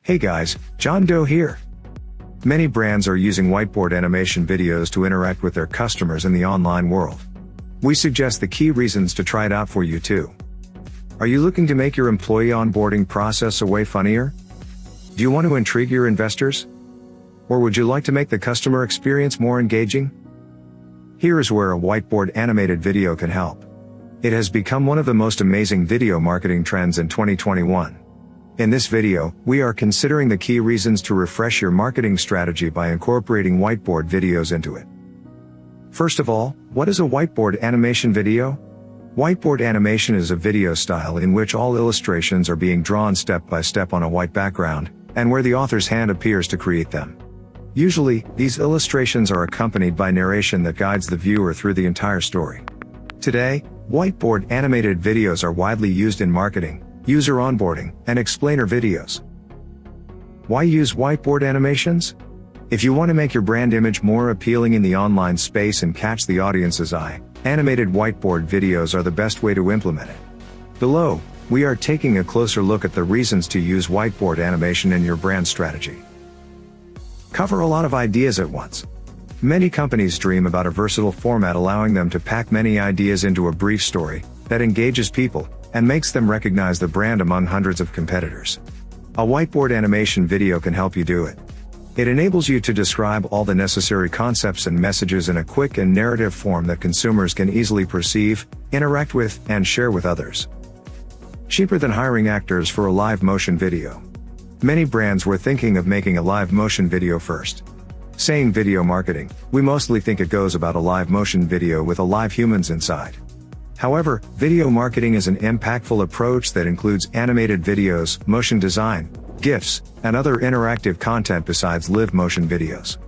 Hey guys, John Doe here. Many brands are using whiteboard animation videos to interact with their customers in the online world. We suggest the key reasons to try it out for you too. Are you looking to make your employee onboarding process a way funnier? Do you want to intrigue your investors? Or would you like to make the customer experience more engaging? Here is where a whiteboard animated video can help. It has become one of the most amazing video marketing trends in 2021. In this video, we are considering the key reasons to refresh your marketing strategy by incorporating whiteboard videos into it. First of all, what is a whiteboard animation video? Whiteboard animation is a video style in which all illustrations are being drawn step by step on a white background, and where the author's hand appears to create them. Usually, these illustrations are accompanied by narration that guides the viewer through the entire story. Today, whiteboard animated videos are widely used in marketing, user onboarding, and explainer videos. Why use whiteboard animations? If you want to make your brand image more appealing in the online space and catch the audience's eye, animated whiteboard videos are the best way to implement it. Below, we are taking a closer look at the reasons to use whiteboard animation in your brand strategy. Cover a lot of ideas at once. Many companies dream about a versatile format allowing them to pack many ideas into a brief story that engages people and makes them recognize the brand among hundreds of competitors. A whiteboard animation video can help you do it. It enables you to describe all the necessary concepts and messages in a quick and narrative form that consumers can easily perceive, interact with, and share with others. Cheaper than hiring actors for a live motion video. Many brands were thinking of making a live motion video first. Saying video marketing, we mostly think it goes about a live motion video with a live humans inside. However, video marketing is an impactful approach that includes animated videos, motion design, GIFs, and other interactive content besides live motion videos.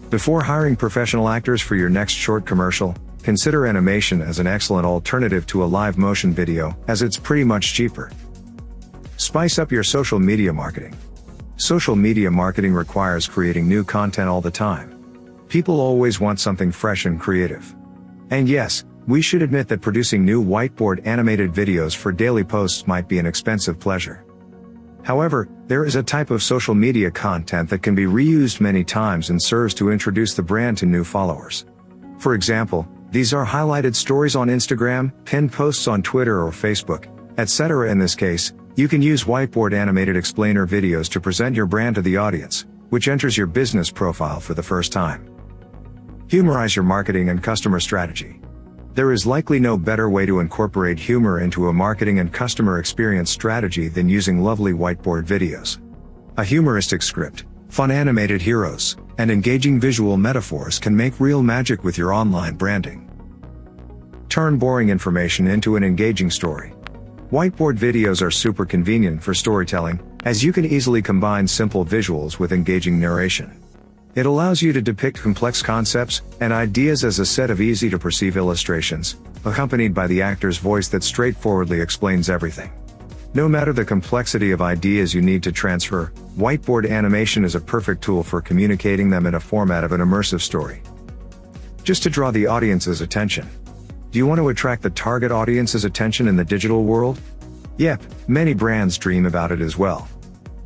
Before hiring professional actors for your next short commercial, consider animation as an excellent alternative to a live motion video, as it's pretty much cheaper. Spice up your social media marketing. Social media marketing requires creating new content all the time. People always want something fresh and creative. And yes, we should admit that producing new whiteboard animated videos for daily posts might be an expensive pleasure. However, there is a type of social media content that can be reused many times and serves to introduce the brand to new followers. For example, these are highlighted stories on Instagram, pinned posts on Twitter or Facebook, etc. In this case, you can use whiteboard animated explainer videos to present your brand to the audience, which enters your business profile for the first time. Humorize your marketing and customer strategy. There is likely no better way to incorporate humor into a marketing and customer experience strategy than using lovely whiteboard videos. A humoristic script, fun animated heroes, and engaging visual metaphors can make real magic with your online branding. Turn boring information into an engaging story. Whiteboard videos are super convenient for storytelling, as you can easily combine simple visuals with engaging narration. It allows you to depict complex concepts and ideas as a set of easy-to-perceive illustrations, accompanied by the actor's voice that straightforwardly explains everything. No matter the complexity of ideas you need to transfer, whiteboard animation is a perfect tool for communicating them in a format of an immersive story. Just to draw the audience's attention. Do you want to attract the target audience's attention in the digital world? Yep, many brands dream about it as well.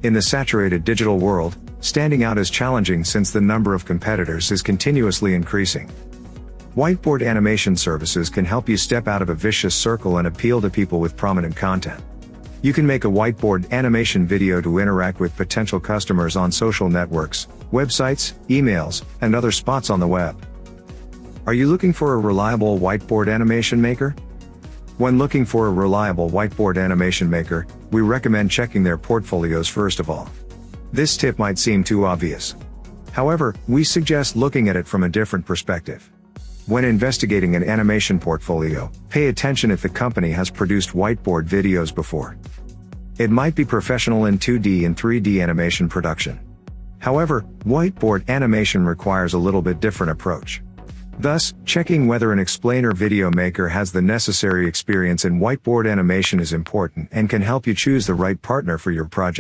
In the saturated digital world, standing out is challenging since the number of competitors is continuously increasing. Whiteboard animation services can help you step out of a vicious circle and appeal to people with prominent content. You can make a whiteboard animation video to interact with potential customers on social networks, websites, emails, and other spots on the web. Are you looking for a reliable whiteboard animation maker? When looking for a reliable whiteboard animation maker, we recommend checking their portfolios first of all. This tip might seem too obvious. However, we suggest looking at it from a different perspective. When investigating an animation portfolio, pay attention if the company has produced whiteboard videos before. It might be professional in 2D and 3D animation production. However, whiteboard animation requires a little bit different approach. Thus, checking whether an explainer video maker has the necessary experience in whiteboard animation is important and can help you choose the right partner for your project.